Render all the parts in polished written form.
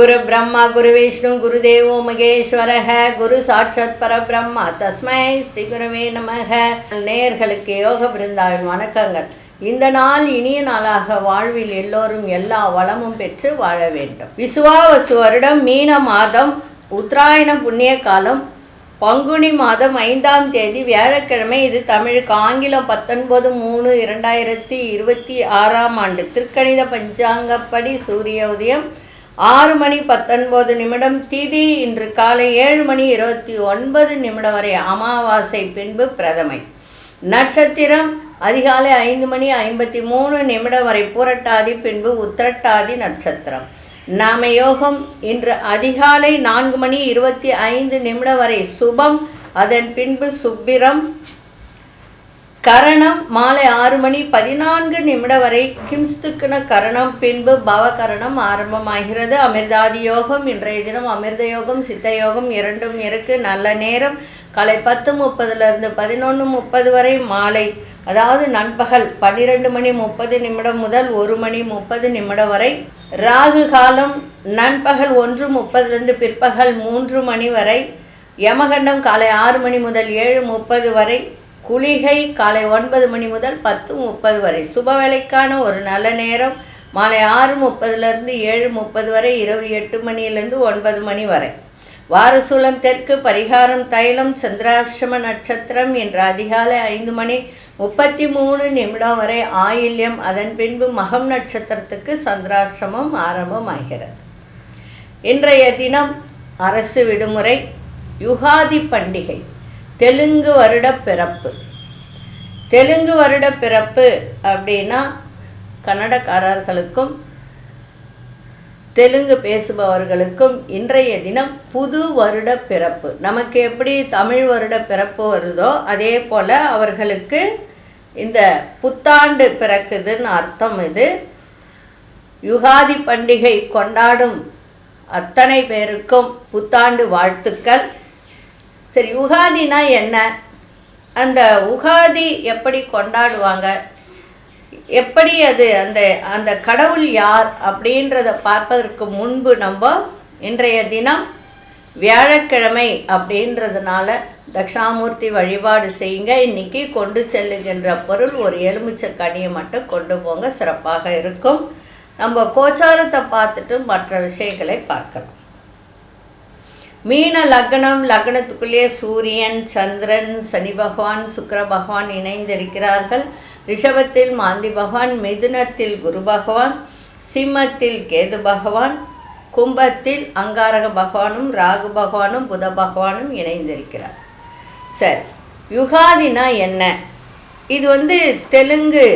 குரு பிரம்மா குரு விஷ்ணு குரு தேவோ மகேஸ்வரஹ குரு சாட்சாத் பரபிரம்மா தஸ்மை ஸ்ரீ குருவே நமக. நேயர்களுக்கு யோக பிருந்தாவின் வணக்கங்கள். இந்த நாள் இனிய நாளாக வாழ்வில் எல்லோரும் எல்லா வளமும் பெற்று வாழ வேண்டும். விசுவாவசு வருடம் மீன மாதம் உத்தராயண புண்ணிய காலம் பங்குனி மாதம் 5ஆம் தேதி வியாழக்கிழமை. இது தமிழுக்கு ஆங்கிலம் 19/2/2026 ஆண்டு திருக்கணித பஞ்சாங்கப்படி சூரிய உதயம் 6:19 திதி இன்று காலை 7:29 வரை அமாவாசை பின்பு பிரதமை. நட்சத்திரம் அதிகாலை 5:53 வரை புரட்டாதி பின்பு உத்திரட்டாதி நட்சத்திரம். நாம யோகம் இன்று அதிகாலை 4:25 வரை சுபம், அதன் பின்பு சுப்பிரம். கரணம் மாலை 6:14 வரை கிம்ஸ்துக்குன கரணம், பின்பு பவகரணம் ஆரம்பமாகிறது. அமிர்தாதி யோகம் இன்றைய தினம் அமிர்த யோகம் சித்த யோகம் இரண்டும் இருக்கு. நல்ல நேரம் காலை 10:30 11:30 வரை, மாலை அதாவது நண்பகல் 12:30 முதல் 1:30 வரை. ராகு காலம் நண்பகல் 1:30 பிற்பகல் 3 வரை. யமகண்டம் காலை 6 முதல் 7:30 வரை. குளிகை காலை 9 முதல் 10:30 வரை. சுப வேலைக்கான ஒரு நல்ல நேரம் மாலை 6:30 7:30 வரை, இரவு 8 9 வரை. வாரசூலம் தெற்கு, பரிகாரம் தைலம், சந்திராஷ்டம நட்சத்திரம் இன்று அதிகாலை 5:33 வரை ஆயில்யம், அதன் பின்பு மகம் நட்சத்திரத்துக்கு சந்திராஷ்டமம் ஆரம்பமாகிறது. இன்றைய தினம் அரசு விடுமுறை. யுகாதி பண்டிகை, தெலுங்கு வருட பிறப்பு. தெலுங்கு வருட பிறப்பு அப்படின்னா கன்னடக்காரர்களுக்கும் தெலுங்கு பேசுபவர்களுக்கும் இன்றைய தினம் புது வருட பிறப்பு. நமக்கு எப்படி தமிழ் வருட பிறப்பு வருதோ அதே போல் அவர்களுக்கு இந்த புத்தாண்டு பிறக்குதுன்னு அர்த்தம். இது யுகாதி பண்டிகை கொண்டாடும் அத்தனை பேருக்கும் புத்தாண்டு வாழ்த்துக்கள். சரி, யுகாதினா என்ன? அந்த உகாதி எப்படி கொண்டாடுவாங்க, எப்படி அது அந்த கடவுள் யார் அப்படின்றத பார்ப்பதற்கு முன்பு நம்ம இன்றைய தினம் வியாழக்கிழமை அப்படின்றதுனால தட்சிணாமூர்த்தி வழிபாடு செய்யுங்க. இன்றைக்கி கொண்டு செல்லுகின்ற பொருள் ஒரு எலுமிச்சை கனியை மட்டும் கொண்டு போங்க, சிறப்பாக இருக்கும். நம்ம கோச்சாரத்தை பார்த்துட்டு மற்ற விஷயங்களை பார்க்கலாம். மீன லக்னம், லக்னத்துக்குள்ளே சூரியன், சந்திரன், சனி பகவான், சுக்கிர பகவான் இணைந்திருக்கிறார்கள். ரிஷபத்தில் மாந்தி பகவான், மிதுனத்தில் குரு பகவான், சிம்மத்தில் கேது பகவான், கும்பத்தில் அங்காரக பகவானும் ராகு பகவானும் புத பகவானும் இணைந்திருக்கிறார். சரி, யுகாதினா என்ன? இது தெலுங்கு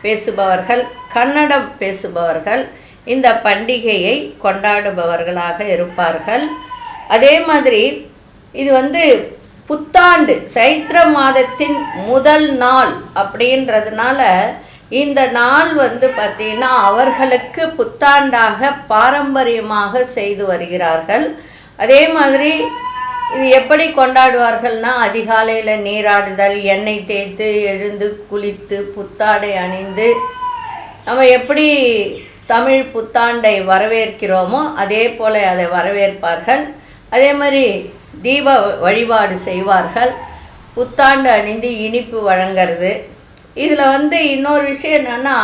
பேசுபவர்கள், கன்னடம் பேசுபவர்கள் இந்த பண்டிகையை கொண்டாடுபவர்களாக இருப்பார்கள். அதே மாதிரி இது புத்தாண்டு சைத்திர மாதத்தின் முதல் நாள் அப்படின்றதுனால இந்த நாள் பார்த்திங்கன்னா அவர்களுக்கு புத்தாண்டாக பாரம்பரியமாக செய்து வருகிறார்கள். அதே மாதிரி இது எப்படி கொண்டாடுவார்கள்னா, அதிகாலையில் நீராடுதல், எண்ணெய் தேய்த்து எழுந்து குளித்து புத்தாடை அணிந்து நம்ம எப்படி தமிழ் புத்தாண்டை வரவேற்கிறோமோ அதே போல் அதை வரவேற்பார்கள். அதே மாதிரி தீப வழிபாடு செய்வார்கள். புத்தாண்டு அணிந்து இனிப்பு வழங்கிறது. இதில் இன்னொரு விஷயம் என்னென்னா,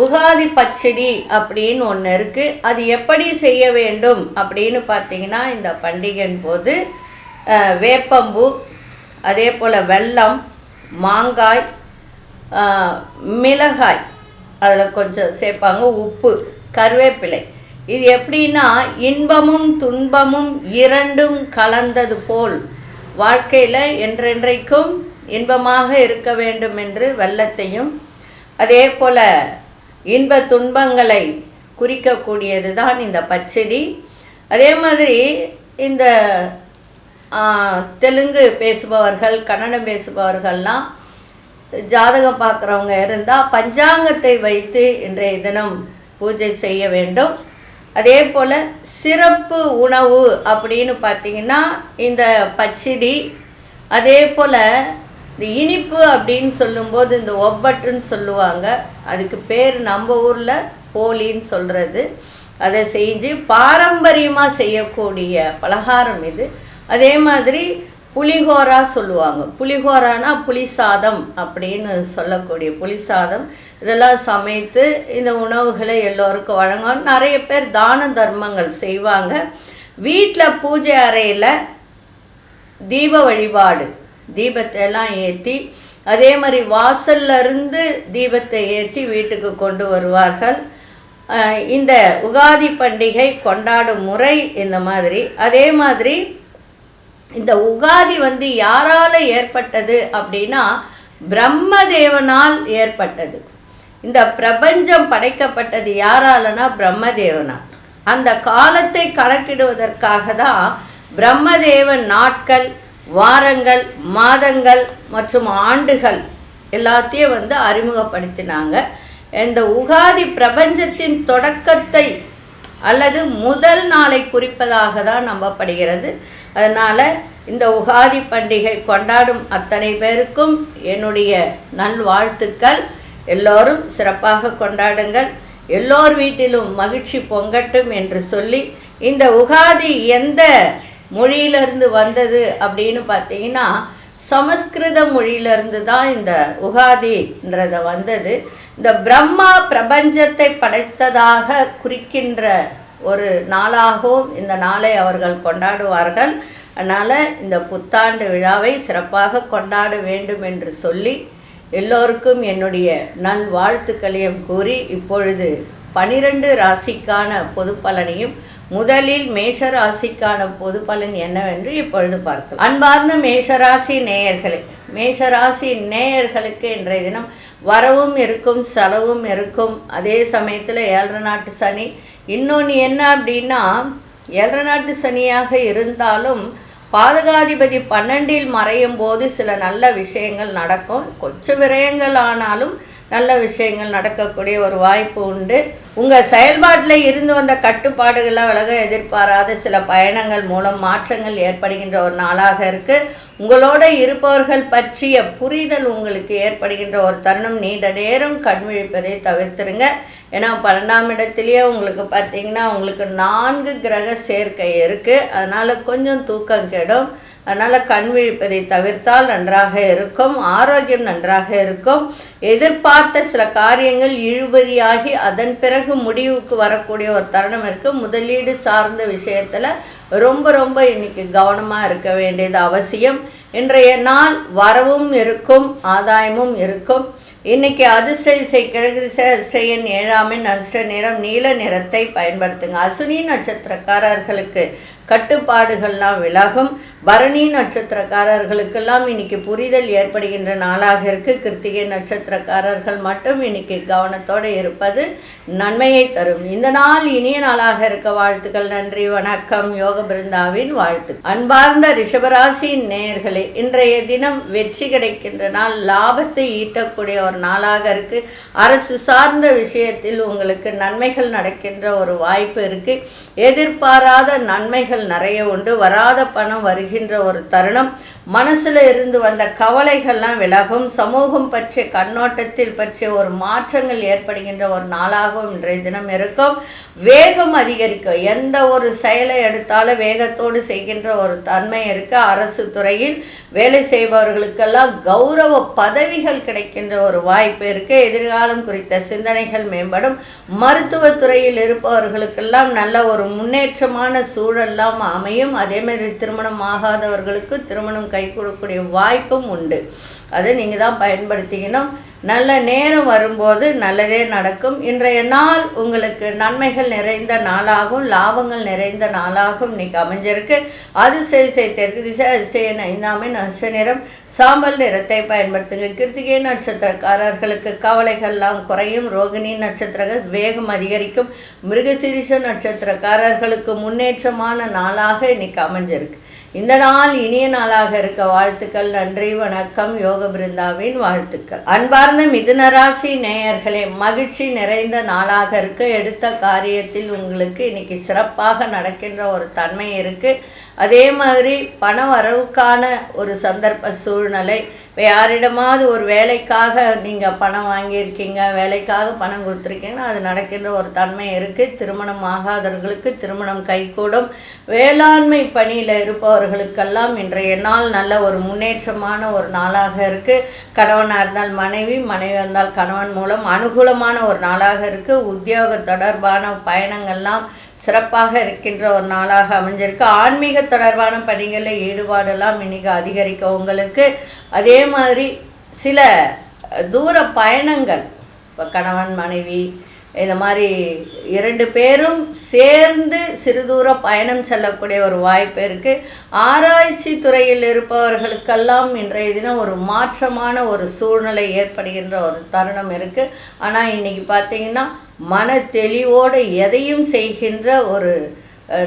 உகாதி பச்சடி அப்படின்னு ஒன்று இருக்குது. அது எப்படி செய்ய வேண்டும் அப்படின்னு பார்த்திங்கன்னா, இந்த பண்டிகையின் போது வேப்பம்பூ, அதே போல் வெல்லம், மாங்காய், மிளகாய் அதில் கொஞ்சம் சேர்ப்பாங்க, உப்பு, கருவேப்பிலை. இது எப்படின்னா, இன்பமும் துன்பமும் இரண்டும் கலந்தது போல் வாழ்க்கையில் என்றென்றைக்கும் இன்பமாக இருக்க வேண்டும் என்று வெல்லத்தையும், அதே போல் இன்ப துன்பங்களை குறிக்கக்கூடியது தான் இந்த பச்சடி. அதே மாதிரி இந்த தெலுங்கு பேசுபவர்கள், கன்னடம் பேசுபவர்கள்லாம் ஜாதகம் பார்க்குறவங்க இருந்தால் பஞ்சாங்கத்தை வைத்து இன்றைய தினம் பூஜை செய்ய வேண்டும். அதே போல் சிறப்பு உணவு அப்படின்னு பார்த்திங்கன்னா இந்த பச்சடி. அதே போல் இந்த இனிப்பு அப்படின்னு சொல்லும்போது இந்த ஒப்பட்டுன்னு சொல்லுவாங்க, அதுக்கு பேர் நம்ம ஊரில் போலின்னு சொல்கிறது. அதை செஞ்சு பாரம்பரியமாக செய்யக்கூடிய பலகாரம் இது. அதே மாதிரி புளிகோரா சொல்லுவாங்க. புளிகோரானா புளி சாதம் அப்படின்னு சொல்லக்கூடிய புளி சாதம். இதெல்லாம் சமைத்து இந்த உணவுகளை எல்லோருக்கும் வழங்குவாங்க. நிறைய பேர் தான தர்மங்கள் செய்வாங்க. வீட்டில் பூஜை அறையில் தீப வழிபாடு, தீபத்தை எல்லாம் ஏற்றி, அதே மாதிரி வாசல்லிருந்து தீபத்தை ஏற்றி வீட்டுக்கு கொண்டு வருவார்கள். இந்த உகாதி பண்டிகை கொண்டாடும் முறை இந்த மாதிரி. அதே மாதிரி இந்த உகாதி யாரால் ஏற்பட்டது அப்படின்னா பிரம்மதேவனால் ஏற்பட்டது. இந்த பிரபஞ்சம் படைக்கப்பட்டது யாராலனா பிரம்மதேவனால். அந்த காலத்தை கணக்கிடுவதற்காக தான் பிரம்மதேவன் நாட்கள், வாரங்கள், மாதங்கள் மற்றும் ஆண்டுகள் எல்லாத்தையும் அறிமுகப்படுத்தினாங்க. இந்த உகாதி பிரபஞ்சத்தின் தொடக்கத்தை அல்லது முதல் நாளை குறிப்பதாக தான் நம்பப்படுகிறது. அதனால் இந்த உகாதி பண்டிகை கொண்டாடும் அத்தனை பேருக்கும் என்னுடைய நல்வாழ்த்துக்கள். எல்லோரும் சிறப்பாக கொண்டாடுங்கள், எல்லோர் வீட்டிலும் மகிழ்ச்சி பொங்கட்டும் என்று சொல்லி, இந்த உகாதி எந்த மொழியிலிருந்து வந்தது அப்படின்னு பார்த்தீங்கன்னா சமஸ்கிருத மொழியிலிருந்து தான் இந்த உகாதின்றத வந்தது. இந்த பிரம்மா பிரபஞ்சத்தை படைத்ததாக குறிக்கின்ற ஒரு நாளாகவும் இந்த நாளை அவர்கள் கொண்டாடுவார்கள். அதனால் இந்த புத்தாண்டு விழாவை சிறப்பாக கொண்டாட வேண்டும் என்று சொல்லி எல்லோருக்கும் என்னுடைய நல்வாழ்த்துக்களையும் கூறி, இப்பொழுது 12 ராசிக்கான பொது பலனையும், முதலில் மேஷராசிக்கான பொது பலன் என்னவென்று இப்பொழுது பார்க்கலாம். அன்பார்ந்த மேஷராசி நேயர்களே, மேஷராசி நேயர்களுக்கு இன்றைய தினம் வரவும் இருக்கும், செலவும் இருக்கும். அதே சமயத்தில் 7 நாட்டு சனி. இன்னொன்று என்ன அப்படின்னா, 7 நாட்டு சனியாக இருந்தாலும் பாதகாதிபதி 12இல் மறையும் போது சில நல்ல விஷயங்கள் நடக்கும். கொஞ்சம் விரயங்கள் ஆனாலும் நல்ல விஷயங்கள் நடக்கக்கூடிய ஒரு வாய்ப்பு உண்டு. உங்கள் செயல்பாட்டில் இருந்து வந்த கட்டுப்பாடுகள்லாம் விலக எதிர்பாராத சில பயணங்கள் மூலம் மாற்றங்கள் ஏற்படுகின்ற ஒரு நாளாக இருக்குது. உங்களோட இருப்பவர்கள் பற்றிய புரிதல் உங்களுக்கு ஏற்படுகின்ற ஒரு தருணம். நீண்ட நேரம் கண் விழிப்பதை தவிர்த்துருங்க. ஏன்னா 12ஆம் இடத்துலையே உங்களுக்கு பார்த்திங்கன்னா உங்களுக்கு 4 கிரக சேர்க்கை இருக்குது. அதனால் கொஞ்சம் தூக்கம் கெடும். அதனால் கண் விழிப்பதை தவிர்த்தால் நன்றாக இருக்கும். ஆரோக்கியம் நன்றாக இருக்கும். எதிர்பார்த்த சில காரியங்கள் இழுபறியாகி அதன் பிறகு முடிவுக்கு வரக்கூடிய ஒரு தருணம் இருக்குது. முதலீடு சார்ந்த விஷயத்தில் ரொம்ப இன்றைக்கி கவனமாக இருக்க வேண்டியது அவசியம். இன்றைய நாள் வரவும் இருக்கும், ஆதாயமும் இருக்கும். இன்றைக்கி அதிர்ஷ்ட திசை கிழக்கு திசை, அதிர்ஷ்ட எண் 7ஆம் எண், அதிர்ஷ்ட நிறம் நீல நிறத்தை பயன்படுத்துங்க. அசுனி நட்சத்திரக்காரர்களுக்கு கட்டுப்பாடுகள்லாம் விலகும். பரணி நட்சத்திரக்காரர்களுக்கெல்லாம் இன்றைக்கி புரிதல் ஏற்படுகின்ற நாளாக இருக்குது. கிருத்திகை நட்சத்திரக்காரர்கள் மட்டும் இன்றைக்கி கவனத்தோடு இருப்பது நன்மையை தரும். இந்த நாள் இனிய நாளாக இருக்க வாழ்த்துக்கள். நன்றி, வணக்கம். யோக பிருந்தாவின் வாழ்த்து. அன்பார்ந்த ரிஷபராசி நேயர்களே, இன்றைய தினம் வெற்றி கிடைக்கின்ற நாள், லாபத்தை ஈட்டக்கூடிய ஒரு நாளாக இருக்குது. அரசு சார்ந்த விஷயத்தில் உங்களுக்கு நன்மைகள் நடக்கின்ற ஒரு வாய்ப்பு இருக்குது. எதிர்பாராத நன்மைகள் நிறைய உண்டு. வராத பணம் வருகின்ற ஒரு தருணம். மனசில் இருந்து வந்த கவலைகள்லாம் விலகும். சமூகம் பற்றிய கண்ணோட்டத்தில் பற்றிய ஒரு மாற்றங்கள் ஏற்படுகின்ற ஒரு நாளாகவும் இன்றைய தினம் இருக்கும். வேகம் அதிகரிக்கும். எந்த ஒரு செயலை எடுத்தாலும் வேகத்தோடு செய்கின்ற ஒரு தன்மை இருக்குது. அரசு துறையில் வேலை செய்பவர்களுக்கெல்லாம் கௌரவ பதவிகள் கிடைக்கின்ற ஒரு வாய்ப்பு இருக்குது. எதிர்காலம் குறித்த சிந்தனைகள் மேம்படும். மருத்துவத்துறையில் இருப்பவர்களுக்கெல்லாம் நல்ல ஒரு முன்னேற்றமான சூழல்லாம் அமையும். அதேமாதிரி திருமணம் ஆகாதவர்களுக்கு திருமணம் கை கொடுக்கக்கூடிய வாய்ப்பும் உண்டு. அதை நீங்கள் தான் பயன்படுத்திக்கணும். நல்ல நேரம் வரும்போது நல்லதே நடக்கும். இன்றைய நாள் உங்களுக்கு நன்மைகள் நிறைந்த நாளாகவும் லாபங்கள் நிறைந்த நாளாகவும் இன்றைக்கி அமைஞ்சிருக்கு. அதிர்ஷ்ட திசை தெற்கு திசை, அதிர்ஷ்ட எண் 5ஆம் எண், அதிர்ஷ்ட நிறம் சாம்பல் நிறத்தை பயன்படுத்துங்க. கிருத்திகை நட்சத்திரக்காரர்களுக்கு கவலைகள்லாம் குறையும். ரோகிணி நட்சத்திரங்கள் வேகம் அதிகரிக்கும். மிருகசீரிஷ நட்சத்திரக்காரர்களுக்கு முன்னேற்றமான நாளாக இன்றைக்கி அமைஞ்சிருக்கு. இந்த நாள் இனிய நாளாக இருக்க வாழ்த்துக்கள். நன்றி, வணக்கம். யோக பிருந்தாவின் வாழ்த்துக்கள். அன்பார்ந்த மிதுனராசி நேயர்களே, மகிழ்ச்சி நிறைந்த நாளாக இருக்கு. எடுத்த காரியத்தில் உங்களுக்கு இன்னைக்கு சிறப்பாக நடக்கின்ற ஒரு தன்மை இருக்குது. அதே மாதிரி பண வரவுக்கான ஒரு சந்தர்ப்ப சூழ்நிலை, இப்போ யாரிடமாவது ஒரு வேலைக்காக நீங்கள் பணம் வாங்கியிருக்கீங்க, வேலைக்காக பணம் கொடுத்துருக்கீங்கன்னா அது நடக்கின்ற ஒரு தன்மை இருக்குது. திருமணம் ஆகாதவர்களுக்கு திருமணம் கைகூடும். வேளாண்மை பணியில் இருப்பவர்களுக்கெல்லாம் இன்றைய நாள் நல்ல ஒரு முன்னேற்றமான ஒரு நாளாக இருக்குது. கணவனாக இருந்தால் மனைவி, மனைவியாக இருந்தால் கணவன் மூலம் அனுகூலமான ஒரு நாளாக இருக்குது. உத்தியோக தொடர்பான பயணங்கள்லாம் சிறப்பாக இருக்கின்ற ஒரு நாளாக அமைஞ்சிருக்கு. ஆன்மீக தொடர்பான பணிகளில் ஈடுபாடெல்லாம் இன்றைக்கி அதிகரிக்க உங்களுக்கு. அதே மாதிரி சில தூர பயணங்கள், இப்போ கணவன் மனைவி இந்த மாதிரி 2 பேரும் சேர்ந்து சிறு தூர பயணம் செல்லக்கூடிய ஒரு வாய்ப்பு இருக்குது. ஆராய்ச்சி துறையில் இருப்பவர்களுக்கெல்லாம் இன்றைய தினம் ஒரு மாற்றமான ஒரு சூழ்நிலை ஏற்படுகின்ற ஒரு தருணம் இருக்குது. ஆனால் இன்றைக்கி பார்த்திங்கன்னா மன தெளிவோடு எதையும் செய்கின்ற ஒரு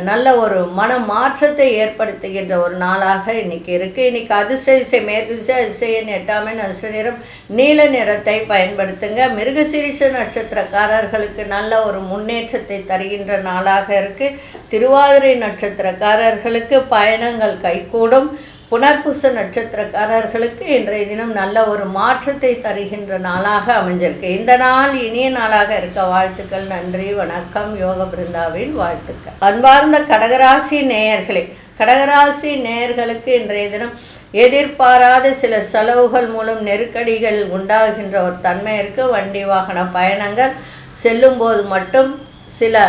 நல்ல ஒரு மன மாற்றத்தை ஏற்படுத்துகின்ற ஒரு நாளாக இன்றைக்கி இருக்குது. இன்றைக்கி அதிர்ஷ்ட திசை மேற்கு திசை, அதிர்ஷ்ட எண் 8 அதிர்ஷ்ட நிறம் நீல நிறத்தை பயன்படுத்துங்க. மிருகசீரிஷ நட்சத்திரக்காரர்களுக்கு நல்ல ஒரு முன்னேற்றத்தை தருகின்ற நாளாக இருக்குது. திருவாதிரை நட்சத்திரக்காரர்களுக்கு பயணங்கள் கைகூடும். புனர்பூச நட்சத்திரக்காரர்களுக்கு இன்றைய தினம் நல்ல ஒரு மாற்றத்தை தருகின்ற நாளாக அமைஞ்சிருக்கு. இந்த நாள் இனிய நாளாக இருக்க வாழ்த்துக்கள். நன்றி, வணக்கம். யோக பிருந்தாவின் வாழ்த்துக்கள். அன்பார்ந்த கடகராசி நேயர்களே, கடகராசி நேயர்களுக்கு இன்றைய தினம் எதிர்பாராத சில செலவுகள் மூலம் நெருக்கடிகள் உண்டாகின்ற ஒரு தன்மை இருக்குது. வண்டி வாகன பயணங்கள் செல்லும்போது மட்டும் சில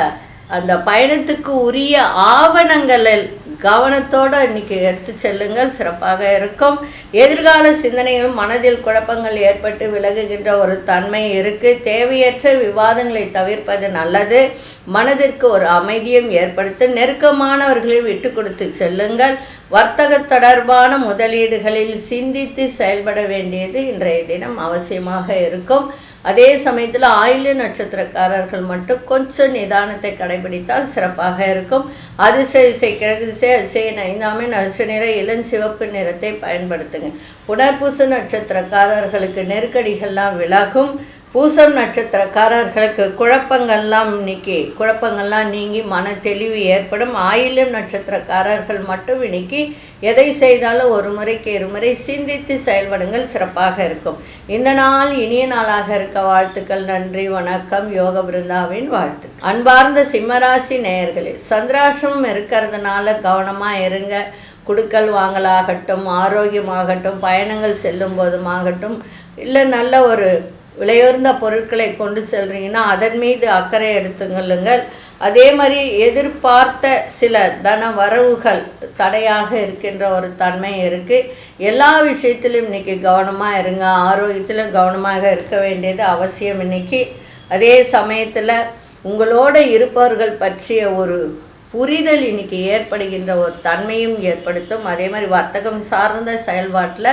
அந்த பயணத்துக்கு உரிய ஆவணங்களில் கவனத்தோடு இன்றைக்கி எடுத்து செல்லுங்கள், சிறப்பாக இருக்கும். எதிர்கால சிந்தனைகள் மனதில் குழப்பங்கள் ஏற்பட்டு விலகுகின்ற ஒரு தன்மை இருக்குது. தேவையற்ற விவாதங்களை தவிர்ப்பது நல்லது. மனதிற்கு ஒரு அமைதியும் ஏற்படுத்த நெருக்கமானவர்களை விட்டு கொடுத்து செல்லுங்கள். வர்த்தக தொடர்பான முதலீடுகளில் சிந்தித்து செயல்பட வேண்டியது இன்றைய தினம் அவசியமாக இருக்கும். அதே சமயத்தில் ஆயில்ய நட்சத்திரக்காரர்கள் மட்டும் கொஞ்சம் நிதானத்தை கடைபிடித்தால் சிறப்பாக இருக்கும். அதிர்ஷ்ட திசை கிழக்கு திசை, அதிர்ஷ்ட எண் 5 அதிர்ஷ்ட நிற இளஞ்சிவப்பு நிறத்தை பயன்படுத்துங்க. புனர்பூச நட்சத்திரக்காரர்களுக்கு நெருக்கடிகள்லாம் விலகும். பூசம் நட்சத்திரக்காரர்களுக்கு குழப்பங்கள்லாம் நீங்கி மன தெளிவு ஏற்படும். ஆயில்யம் நட்சத்திரக்காரர்கள் மட்டும் இன்னைக்கு எதை செய்தாலும் ஒரு முறைக்கு இருமுறை சிந்தித்து செயல்படுங்கள், சிறப்பாக இருக்கும். இந்த நாள் இனிய நாளாக இருக்க வாழ்த்துக்கள். நன்றி, வணக்கம். யோக பிருந்தாவின் வாழ்த்து. அன்பார்ந்த சிம்மராசி நேயர்களே, சந்திராசிரமம் இருக்கிறதுனால கவனமாக இருங்க. குடுக்கல் வாங்கலாகட்டும், ஆரோக்கியமாகட்டும், பயணங்கள் செல்லும் போதுமாகட்டும், இல்லை நல்ல ஒரு விலையுயர்ந்த பொருட்களை கொண்டு செல்றீங்கன்னா அதன் மீது அக்கறை எடுத்துக்கொள்ளுங்கள். அதே மாதிரி எதிர்பார்த்த சில தன வரவுகள் தடையாக இருக்கின்ற ஒரு தன்மை இருக்குது. எல்லா விஷயத்திலும் இன்றைக்கி கவனமாக இருங்க. ஆரோக்கியத்திலும் கவனமாக இருக்க வேண்டியது அவசியம் இன்றைக்கி. அதே சமயத்தில் உங்களோடு இருப்பவர்கள் பற்றிய ஒரு புரிதல் இன்றைக்கி ஏற்படுகின்ற ஒரு தன்மையும் ஏற்படுத்தும். அதே மாதிரி வர்த்தகம் சார்ந்த செயல்பாட்டில்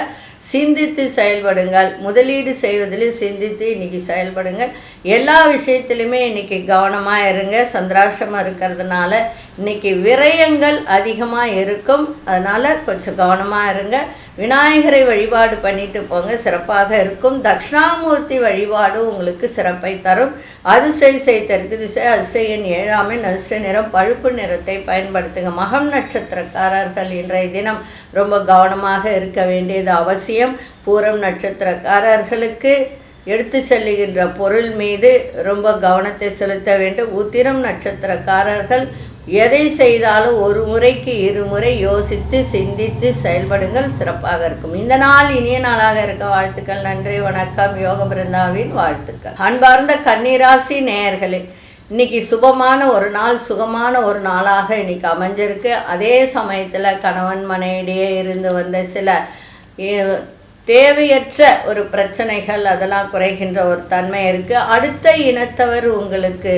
சிந்தித்து செயல்படுங்கள். முதலீடு செய்வதில் சிந்தித்து இன்றைக்கி செயல்படுங்கள். எல்லா விஷயத்துலையுமே இன்றைக்கி கவனமாக இருங்க. சந்திராசிரமம் இருக்கிறதுனால இன்றைக்கி விரயங்கள் அதிகமாக இருக்கும். அதனால் கொஞ்சம் கவனமாக இருங்க. விநாயகரை வழிபாடு பண்ணிட்டு போங்க, சிறப்பாக இருக்கும். தட்சிணாமூர்த்தி வழிபாடு உங்களுக்கு சிறப்பை தரும். அதிர்ஷ்ட திசை தெற்கு திசை, அதிர்ஷ்ட எண் 7 அதிர்ஷ்ட நிறம் பழுப்பு நிறத்தை பயன்படுத்துங்க. மகம் நட்சத்திரக்காரர்கள் இன்றைய தினம் ரொம்ப கவனமாக இருக்க வேண்டியது அவசியம். பூரம் நட்சத்திரக்காரர்களுக்கு எடுத்து செல்லுகின்ற பொருள் மீது ரொம்ப கவனத்தை செலுத்த வேண்டும். உத்திரம் நட்சத்திரக்காரர்கள் எதை செய்தாலும் ஒரு முறைக்கு இருமுறை யோசித்து சிந்தித்து செயல்படுங்கள், சிறப்பாக இருக்கும். இந்த நாள் இனிய நாளாக இருக்க வாழ்த்துக்கள். நன்றி, வணக்கம். யோக பிருந்தாவின் வாழ்த்துக்கள். அன்பார்ந்த கன்னிராசி நேயர்களே, இன்னைக்கு சுபமான ஒரு நாள், சுகமான ஒரு நாளாக இன்னைக்கு அமைஞ்சிருக்கு. அதே சமயத்தில் கணவன் மனைவிடையே இருந்து வந்த சில தேவையற்ற ஒரு பிரச்சனைகள் அதெல்லாம் குறைகின்ற ஒரு தன்மை இருக்குது. அடுத்த இனத்தவர் உங்களுக்கு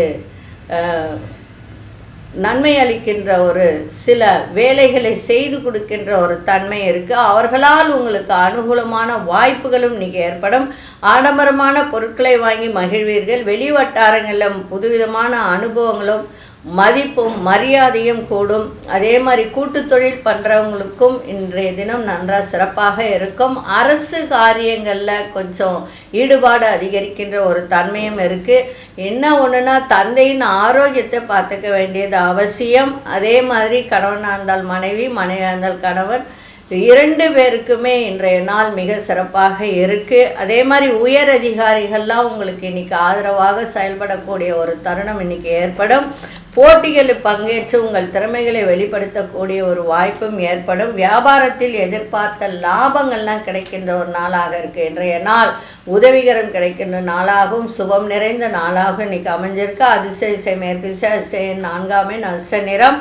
நன்மை அளிக்கின்ற ஒரு சில வேலைகளை செய்து கொடுக்கின்ற ஒரு தன்மை இருக்குது. அவர்களால் உங்களுக்கு அனுகூலமான வாய்ப்புகளும் இன்றைக்கி ஏற்படும். ஆடம்பரமான பொருட்களை வாங்கி மகிழ்வீர்கள். வெளி வட்டாரங்களில் புதுவிதமான அனுபவங்களும் மதிப்பும் மரியாதையும் கூடும். அதே மாதிரி கூட்டு தொழில் பண்ணுறவங்களுக்கும் இன்றைய தினம் நன்றாக சிறப்பாக இருக்கும். அரசு காரியங்களில் கொஞ்சம் ஈடுபாடு அதிகரிக்கின்ற ஒரு தன்மையும் இருக்குது. என்ன ஒன்றுனா தந்தையின் ஆரோக்கியத்தை பார்த்துக்க வேண்டியது அவசியம். அதே மாதிரி கணவனாக இருந்தால் மனைவி, மனைவியாக இருந்தால் கணவன் 2 பேருக்குமே இன்றைய நாள் மிக சிறப்பாக இருக்குது. அதே மாதிரி உயர் அதிகாரிகள்லாம் உங்களுக்கு இன்றைக்கி ஆதரவாக செயல்படக்கூடிய ஒரு தருணம் இன்றைக்கி ஏற்படும். போட்டிகளில் பங்கேற்று உங்கள் திறமைகளை வெளிப்படுத்தக்கூடிய ஒரு வாய்ப்பும் ஏற்படும். வியாபாரத்தில் எதிர்பார்த்த லாபங்கள்லாம் கிடைக்கின்ற ஒரு நாளாக இருக்குது. இன்றைய நாள் உதவிகரம் கிடைக்கின்ற நாளாகவும் சுபம் நிறைந்த நாளாகவும் இன்றைக்கி அமைஞ்சிருக்கு. அதிசய மேற்கு திசை 4ஆம் நஷ்ட நிறம்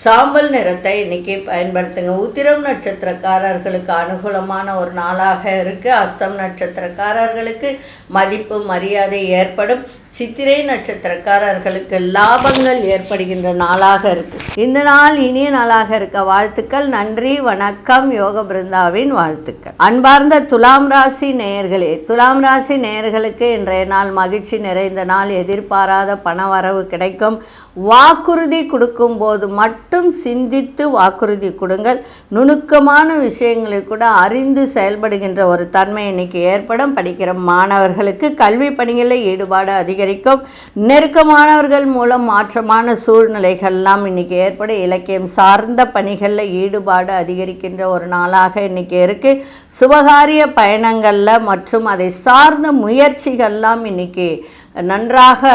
சாம்பல் நிறத்தை இன்றைக்கி பயன்படுத்துங்க. உத்திரம் நட்சத்திரக்காரர்களுக்கு அனுகூலமான ஒரு நாளாக இருக்குது. அஸ்தம் நட்சத்திரக்காரர்களுக்கு மதிப்பு மரியாதை ஏற்படும். சித்திரை நட்சத்திரக்காரர்களுக்கு லாபங்கள் ஏற்படுகின்ற நாளாக இருக்குது. இந்த நாள் இனிய நாளாக இருக்க வாழ்த்துக்கள். நன்றி, வணக்கம். யோக பிருந்தாவின் வாழ்த்துக்கள். அன்பார்ந்த துலாம் ராசி நேயர்களே, துலாம் ராசி நேயர்களுக்கு இன்றைய நாள் மகிழ்ச்சி நிறைந்த நாள். எதிர்பாராத பண வரவு கிடைக்கும். வாக்குறுதி கொடுக்கும் போது மட்டும் சிந்தித்து வாக்குறுதி கொடுங்கள். நுணுக்கமான விஷயங்களை கூட அறிந்து செயல்படுகின்ற ஒரு தன்மை இன்னைக்கு ஏற்படும். படிக்கிற மாணவர்களுக்கு கல்வி பணிகளில் ஈடுபாடு அதிகரிக்கும். நெருக்கமானவர்கள் மூலம் மாற்றமான சூழ்நிலைகள்லாம் இன்னைக்கு ஏற்படும். இலக்கியம் சார்ந்த பணிகளில் ஈடுபாடு அதிகரிக்கின்ற ஒரு நாளாக இன்னைக்கு இருக்கு. சுபகாரிய பயணங்களில் மற்றும் அதை சார்ந்த முயற்சிகள்லாம் இன்னைக்கு நன்றாக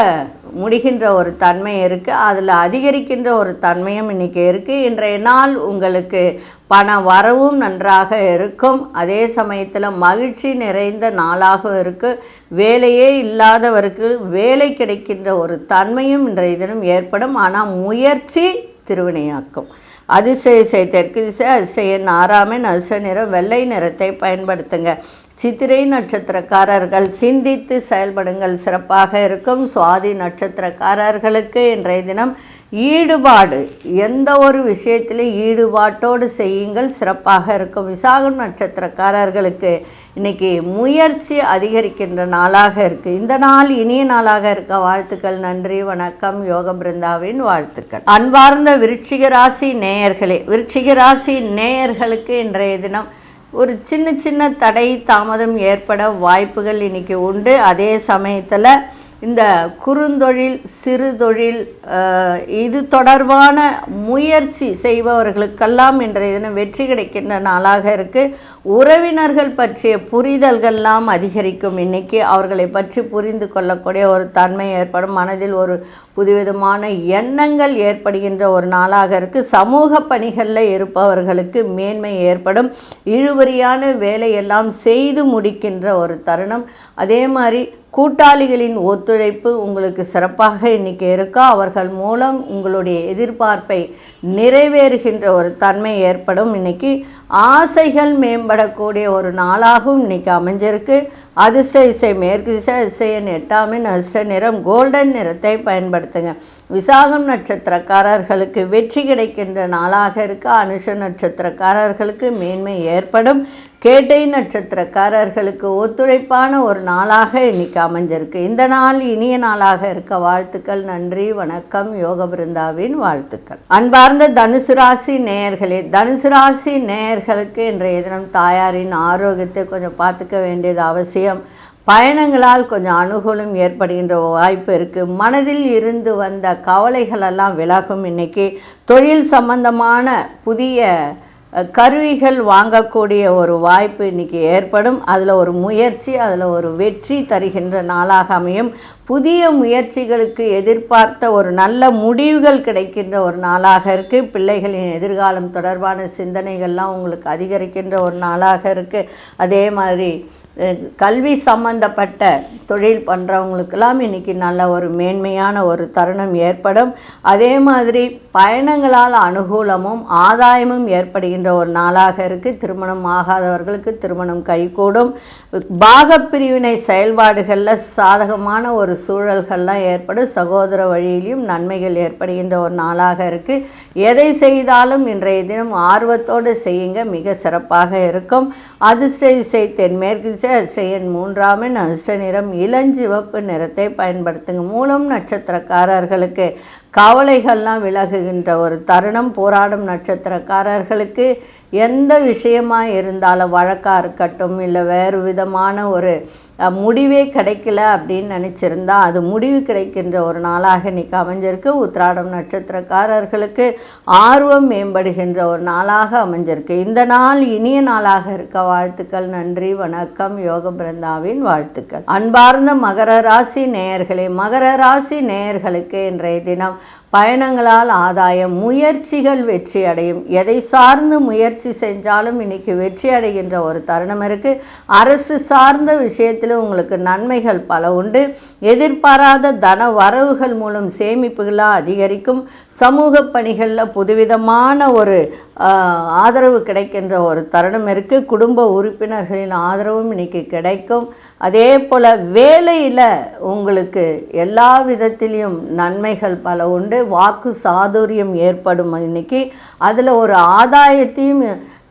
முடிகின்ற ஒரு தன்மை இருக்குது. அதில் அதிகரிக்கின்ற ஒரு தன்மையும் இன்றைக்கி இருக்குது. இன்றைய நாள் உங்களுக்கு பண வரவும் நன்றாக இருக்கும். அதே சமயத்தில் மகிழ்ச்சி நிறைந்த நாளாக இருக்குது. வேலையே இல்லாதவருக்கு வேலை கிடைக்கின்ற ஒரு தன்மையும் இன்றைய தினம் ஏற்படும். ஆனால் முயற்சி திருவினையாக்கும். அதிசய தெற்கு திசை அதிசய 6ஆம் நஷ்ட நிறம் வெள்ளை நிறத்தை பயன்படுத்துங்க. சித்திரை நட்சத்திரக்காரர்கள் சிந்தித்து செயல்படுங்கள், சிறப்பாக இருக்கும். சுவாதி நட்சத்திரக்காரர்களுக்கு இன்றைய தினம் ஈடுபாடு, எந்த ஒரு விஷயத்திலும் ஈடுபாட்டோடு செய்யுங்கள், சிறப்பாக இருக்கும். விசாகம் நட்சத்திரக்காரர்களுக்கு இன்றைக்கி முயற்சி அதிகரிக்கின்ற நாளாக இருக்குது. இந்த நாள் இனிய நாளாக இருக்க வாழ்த்துக்கள். நன்றி, வணக்கம். யோக பிருந்தாவின் வாழ்த்துக்கள். அன்பார்ந்த விருச்சிக ராசி நேயர்களே, விருச்சிக ராசி நேயர்களுக்கு இன்றைய தினம் ஒரு சின்ன தடை தாமதம் ஏற்பட வாய்ப்புகள் இன்றைக்கி உண்டு. அதே சமயத்தில் இந்த குறுந்தொழில் சிறு தொழில் இது தொடர்பான முயற்சி செய்பவர்களுக்கெல்லாம் இன்றைய தினம் வெற்றி கிடைக்கின்ற நாளாக இருக்குது. உறவினர்கள் பற்றிய புரிதல்கள்லாம் அதிகரிக்கும். இன்றைக்கி அவர்களை பற்றி புரிந்து கொள்ளக்கூடிய ஒரு தன்மை ஏற்படும். மனதில் ஒரு புதுவிதமான எண்ணங்கள் ஏற்படுகின்ற ஒரு நாளாக இருக்குது. சமூக பணிகளில் இருப்பவர்களுக்கு மேன்மை ஏற்படும். இழுபறியான வேலையெல்லாம் செய்து முடிக்கின்ற ஒரு தருணம். அதே மாதிரி கூட்டாளிகளின் ஒத்துழைப்பு உங்களுக்கு சிறப்பாக இன்றைக்கி இருக்கா. அவர்கள் மூலம் உங்களுடைய எதிர்பார்ப்பை நிறைவேறுகின்ற ஒரு தன்மை ஏற்படும். இன்றைக்கி ஆசைகள் மேம்படக்கூடிய ஒரு நாளாகவும் இன்றைக்கி அமைஞ்சிருக்கு. அதிசய மேற்கு திசை அதிசய 8ஆம் நஷ்ட நிறம் கோல்டன் நிறத்தை பயன்படுத்துங்க. விசாகம் நட்சத்திரக்காரர்களுக்கு வெற்றி கிடைக்கின்ற நாளாக இருக்க. அனுஷ நட்சத்திரக்காரர்களுக்கு மேன்மை ஏற்படும். கேட்டை நட்சத்திரக்காரர்களுக்கு ஒத்துழைப்பான ஒரு நாளாக இன்னைக்கு அமைஞ்சிருக்கு. இந்த நாள் இனிய நாளாக இருக்க வாழ்த்துக்கள். நன்றி, வணக்கம். யோக பிருந்தாவின் வாழ்த்துக்கள். அன்பார்ந்த தனுசு ராசி நேயர்களே, தனுசு ராசி நேயர்களுக்கு இன்றைய தினம் தாயாரின் ஆரோக்கியத்தை கொஞ்சம் பார்த்துக்க வேண்டியது அவசியம். பயணங்களால் கொஞ்சம் அனுகூலம் ஏற்படுகின்ற வாய்ப்பு இருக்குது. மனதில் இருந்து வந்த கவலைகளெல்லாம் விலகும். இன்றைக்கி தொழில் சம்பந்தமான புதிய கருவிகள் வாங்கக்கூடிய ஒரு வாய்ப்பு இன்றைக்கி ஏற்படும். அதில் ஒரு முயற்சி, அதில் ஒரு வெற்றி தருகின்ற நாளாக அமையும். புதிய முயற்சிகளுக்கு எதிர்பார்த்த ஒரு நல்ல முடிவுகள் கிடைக்கின்ற ஒரு நாளாக இருக்குது. பிள்ளைகளின் எதிர்காலம் தொடர்பான சிந்தனைகள்லாம் உங்களுக்கு அதிகரிக்கின்ற ஒரு நாளாக இருக்குது. அதே மாதிரி கல்வி சம்பந்தப்பட்ட தொழில் பண்ணுறவங்களுக்கெல்லாம் இன்றைக்கி நல்ல ஒரு மேன்மையான ஒரு தருணம் ஏற்படும். அதே மாதிரி பயணங்களால் அனுகூலமும் ஆதாயமும் ஏற்படுகின்ற ஒரு நாளாக இருக்குது. திருமணம் ஆகாதவர்களுக்கு திருமணம் கைகூடும். பாகப்பிரிவினை செயல்பாடுகளில் சாதகமான ஒரு சூழல்கள்லாம் ஏற்படும். சகோதர வழியிலும் நன்மைகள் ஏற்படுகின்ற ஒரு நாளாக இருக்குது. எதை செய்தாலும் இன்றைய தினம் ஆர்வத்தோடு செய்யுங்க, மிக சிறப்பாக இருக்கும். அதிசய தென்மேற்கு திசை அதிசய 3ஆம் அதிர்ஷ்ட நிறம் இளஞ்சிவப்பு நிறத்தை பயன்படுத்துங்க. மூலம் நட்சத்திரக்காரர்களுக்கு கவலைகள்லாம் விலகுகின்ற ஒரு தருணம். போராடும் நட்சத்திரக்காரர்களுக்கு எந்த விஷயமாக இருந்தாலும், வழக்காக இருக்கட்டும் இல்லை வேறு விதமான ஒரு முடிவே கிடைக்கல அப்படின்னு நினச்சிருந்தா அது முடிவு கிடைக்கின்ற ஒரு நாளாக இன்றைக்கி அமைஞ்சிருக்கு. உத்திராடம் நட்சத்திரக்காரர்களுக்கு ஆர்வம் மேம்படுகின்ற ஒரு நாளாக அமைஞ்சிருக்கு. இந்த நாள் இனிய நாளாக இருக்க வாழ்த்துக்கள். நன்றி, வணக்கம். யோக பிருந்தாவின் வாழ்த்துக்கள். அன்பார்ந்த மகர ராசி நேயர்களே, மகர ராசி நேயர்களுக்கு இன்றைய தினம் பயணங்களால் ஆதாயம், முயற்சிகள் வெற்றி அடையும். எதை சார்ந்து முயற்சி செஞ்சாலும் இன்றைக்கி வெற்றி அடைகின்ற ஒரு தருணம் இருக்குது. அரசு சார்ந்த விஷயத்தில் உங்களுக்கு நன்மைகள் பல உண்டு. எதிர்பாராத தன வரவுகள் மூலம் சேமிப்புகளாக அதிகரிக்கும். சமூக பணிகளில் புதுவிதமான ஒரு ஆதரவு கிடைக்கின்ற ஒரு தருணம் இருக்குது. குடும்ப உறுப்பினர்களின் ஆதரவும் இன்றைக்கி கிடைக்கும். அதே போல் வேலையில் உங்களுக்கு எல்லா விதத்திலையும் நன்மைகள் பல உண்டு. வாக்கு சாதுரியம் ஏற்படும். இன்னைக்கு அதில் ஒரு ஆதாயத்தையும்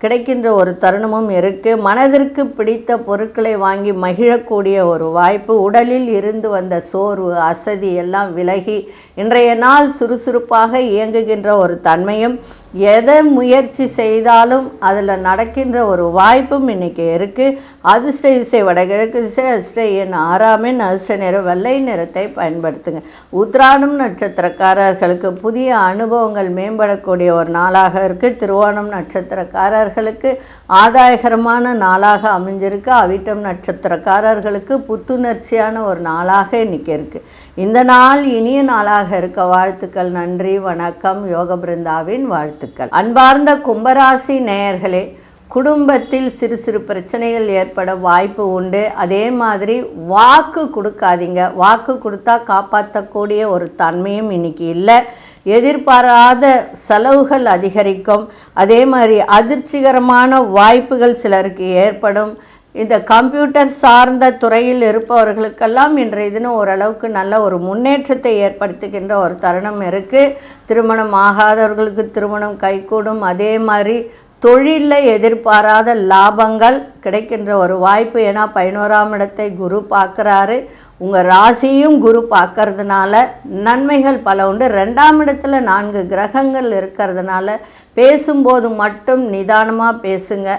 கிடைக்கின்ற ஒரு தருணமும் இருக்குது. மனதிற்கு பிடித்த பொருட்களை வாங்கி மகிழக்கூடிய ஒரு வாய்ப்பு. உடலில் இருந்து வந்த சோர்வு, அசதி எல்லாம் விலகி இன்றைய நாள் சுறுசுறுப்பாக இயங்குகின்ற ஒரு தன்மையும், எதை முயற்சி செய்தாலும் அதில் நடக்கின்ற ஒரு வாய்ப்பும் இன்றைக்கி இருக்குது. அதிர்ஷ்ட இசை வடகிழக்கு திசை, அதிர்ஷ்ட எண் 6ஆம் எண், அதிர்ஷ்ட நிறம் வெள்ளை நிறத்தை பயன்படுத்துங்க. உத்திராடம் நட்சத்திரக்காரர்களுக்கு புதிய அனுபவங்கள் மேம்படக்கூடிய ஒரு நாளாக இருக்குது. திருவோணம் நட்சத்திரக்காரர்களுக்கு ஆதாயகரமான நாளாக அமைஞ்சிருக்கு. அவிட்டம் நட்சத்திரக்காரர்களுக்கு புத்துணர்ச்சியான ஒரு நாளாக இன்னைக்கு இருக்குது. இந்த நாள் இனிய நாளாக இருக்க வாழ்த்துக்கள். நன்றி, வணக்கம். யோக பிருந்தாவின் வாழ்த்துக்கள். அன்பார்ந்த கும்பராசி நேயர்களே, குடும்பத்தில் சிறு சிறு பிரச்சனைகள் ஏற்பட வாய்ப்பு உண்டு. அதே மாதிரி வாக்கு கொடுக்காதீங்க. வாக்கு கொடுத்தா காப்பாற்றக்கூடிய ஒரு தன்மையும் இன்றைக்கி இல்லை. எதிர்பாராத செலவுகள் அதிகரிக்கும். அதே மாதிரி அதிர்ச்சிகரமான வாய்ப்புகள் சிலருக்கு ஏற்படும். இந்த கம்ப்யூட்டர் சார்ந்த துறையில் இருப்பவர்களுக்கெல்லாம் இன்றைய தினம் ஓரளவுக்கு நல்ல ஒரு முன்னேற்றத்தை ஏற்படுத்துகின்ற ஒரு தருணம் இருக்குது. திருமணம் ஆகாதவர்களுக்கு திருமணம் கைகூடும். அதே மாதிரி தொழிலில் எதிர்பாராத லாபங்கள் கிடைக்கின்ற ஒரு வாய்ப்பு. ஏன்னா 11ஆம் இடத்தை குரு பார்க்குறாரு. உங்கள் ராசியும் குரு பார்க்கறதுனால நன்மைகள் பல உண்டு. 2ஆம் இடத்துல 4 கிரகங்கள் இருக்கிறதுனால பேசும்போது மட்டும் நிதானமாக பேசுங்க.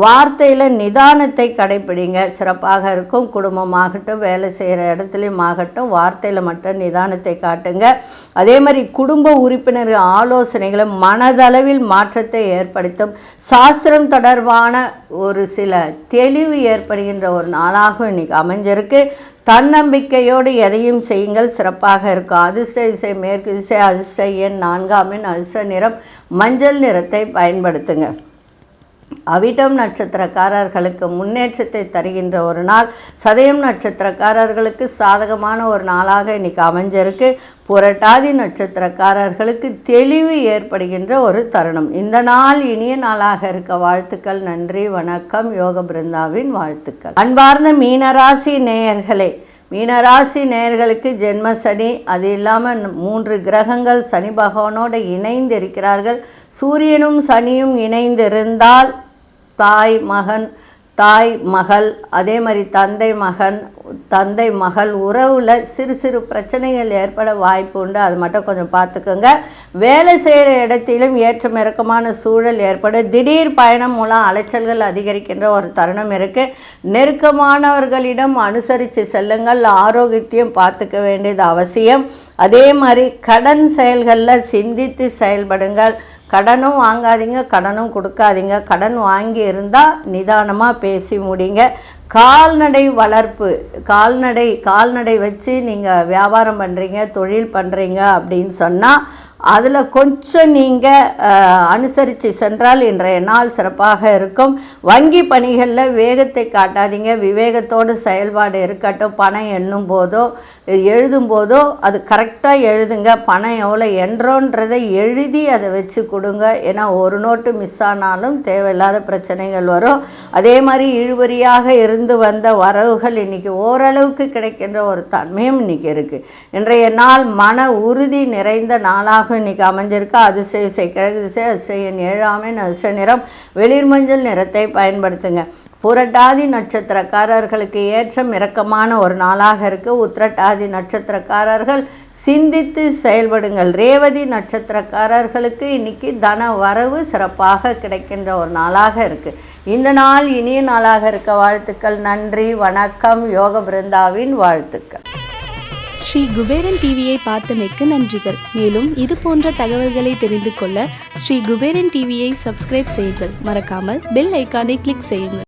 வார்த்தையில் நிதானத்தை கடைப்பிடிங்க. சிறப்பாக இருக்கும். குடும்பமாகட்டும், வேலை செய்கிற இடத்துலையும் ஆகட்டும், வார்த்தையில் மட்டும் நிதானத்தை காட்டுங்க. அதே மாதிரி குடும்ப உறுப்பினர் ஆலோசனைகளை மனதளவில் மாற்றத்தை ஏற்படுத்தும். சாஸ்திரம் தொடர்பான ஒரு சில தெளிவு ஏற்படுகின்ற ஒரு நாளாகவும் இன்றைக்கி அமைஞ்சிருக்கு. தன்னம்பிக்கையோடு எதையும் செய்யுங்கள், சிறப்பாக இருக்கும். அதிர்ஷ்ட திசை மேற்கு திசை, அதிர்ஷ்ட எண் 4ஆம் எண், அதிர்ஷ்ட நிறம் மஞ்சள் நிறத்தை பயன்படுத்துங்க. அவிட்டம் நட்சத்திரக்காரர்களுக்கு முன்னேற்றத்தை தருகின்ற ஒரு நாள். சதயம் நட்சத்திரக்காரர்களுக்கு சாதகமான ஒரு நாளாக இன்றைக்கி அமைஞ்சிருக்கு. புரட்டாதி நட்சத்திரக்காரர்களுக்கு தெளிவு ஏற்படுகின்ற ஒரு தருணம். இந்த நாள் இனிய நாளாக இருக்க வாழ்த்துக்கள். நன்றி, வணக்கம். யோக பிருந்தாவின் வாழ்த்துக்கள். அன்பார்ந்த மீனராசி நேயர்களே, மீனராசி நேயர்களுக்கு ஜென்ம சனி, அது இல்லாமல் 3 கிரகங்கள் சனி பகவானோடு இணைந்து இருக்கிறார்கள். சூரியனும் சனியும் இணைந்திருந்தால் தாய் மகன், தாய் மகள், அதே மாதிரி தந்தை மகன், தந்தை மகள் உறவில் சிறு சிறு பிரச்சனைகள் ஏற்பட வாய்ப்பு உண்டு. அது மட்டும் கொஞ்சம் பார்த்துக்கோங்க. வேலை செய்கிற இடத்திலும் ஏற்றம் இறக்கமான சூழல் ஏற்படும். திடீர் பயணம் மூலம் அலைச்சல்கள் அதிகரிக்கின்ற ஒரு தருணம் இருக்குது. நெருக்கமானவர்களிடம் அனுசரித்து செல்லுங்கள். ஆரோக்கியத்தையும் பார்த்துக்க வேண்டியது அவசியம். அதே மாதிரி கடன் செயல்களில் சிந்தித்து செயல்படுங்கள். கடனும் வாங்காதீங்க, கடனும் கொடுக்காதீங்க. கடன் வாங்கி இருந்தால் நிதானமாக பேசி முடிங்க. கால்நடை வளர்ப்பு, கால்நடை வச்சு நீங்கள் வியாபாரம் பண்ணுறீங்க, தொழில் பண்ணுறீங்க அப்படின்னு சொன்னால் அதில் கொஞ்சம் நீங்கள் அனுசரித்து சென்றால் இன்றைய நாள் சிறப்பாக இருக்கும். வங்கி பணிகளில் வேகத்தை காட்டாதீங்க. விவேகத்தோடு செயல்பாடு இருக்கட்டும். பணம் எண்ணும் போதோ எழுதும் போதோ அது கரெக்டாக எழுதுங்க. பணம் எவ்வளோ எண்ணுறோன்றதை எழுதி அதை வச்சு கொடுங்க. ஏன்னா ஒரு நோட்டு மிஸ் ஆனாலும் தேவையில்லாத பிரச்சனைகள் வரும். அதே மாதிரி இழுபறியாக இருந்து வந்த வரவுகள் இன்றைக்கி ஓரளவுக்கு கிடைக்கின்ற ஒரு தன்மையும் இன்றைக்கி இருக்குது. இன்றைய நாள் மன உறுதி நிறைந்த நாளாக நாளாக இன்னைக்கு அமைஞ்சிருக்கு. அதிர்ஷ்ட திசை கிழக்கு திசை, அதிர்ஷ்ட எண் 7, அதிர்ஷ்ட நிறம் வெளிர் மஞ்சள் நிறத்தை பயன்படுத்துங்க. புரட்டாதி நட்சத்திரக்காரர்களுக்கு ஏற்றம் இறக்கமான ஒரு நாளாக இருக்குது. உத்திரட்டாதி நட்சத்திரக்காரர்கள் சிந்தித்து செயல்படுங்கள். ரேவதி நட்சத்திரக்காரர்களுக்கு இன்னைக்கு தன வரவு சிறப்பாக கிடைக்கின்ற ஒரு நாளாக இருக்குது. இந்த நாள் இனிய நாளாக இருக்க வாழ்த்துக்கள். நன்றி, வணக்கம். யோக பிருந்தாவின் வாழ்த்துக்கள். ஸ்ரீ குபேரன் டிவியை பார்த்தமைக்கு நன்றிகள். மேலும் இது போன்ற தகவல்களை தெரிந்து கொள்ள ஸ்ரீ குபேரன் டிவியை சப்ஸ்கிரைப் செய்யுங்கள். மறக்காமல் பெல் ஐக்கானை கிளிக் செய்யுங்கள்.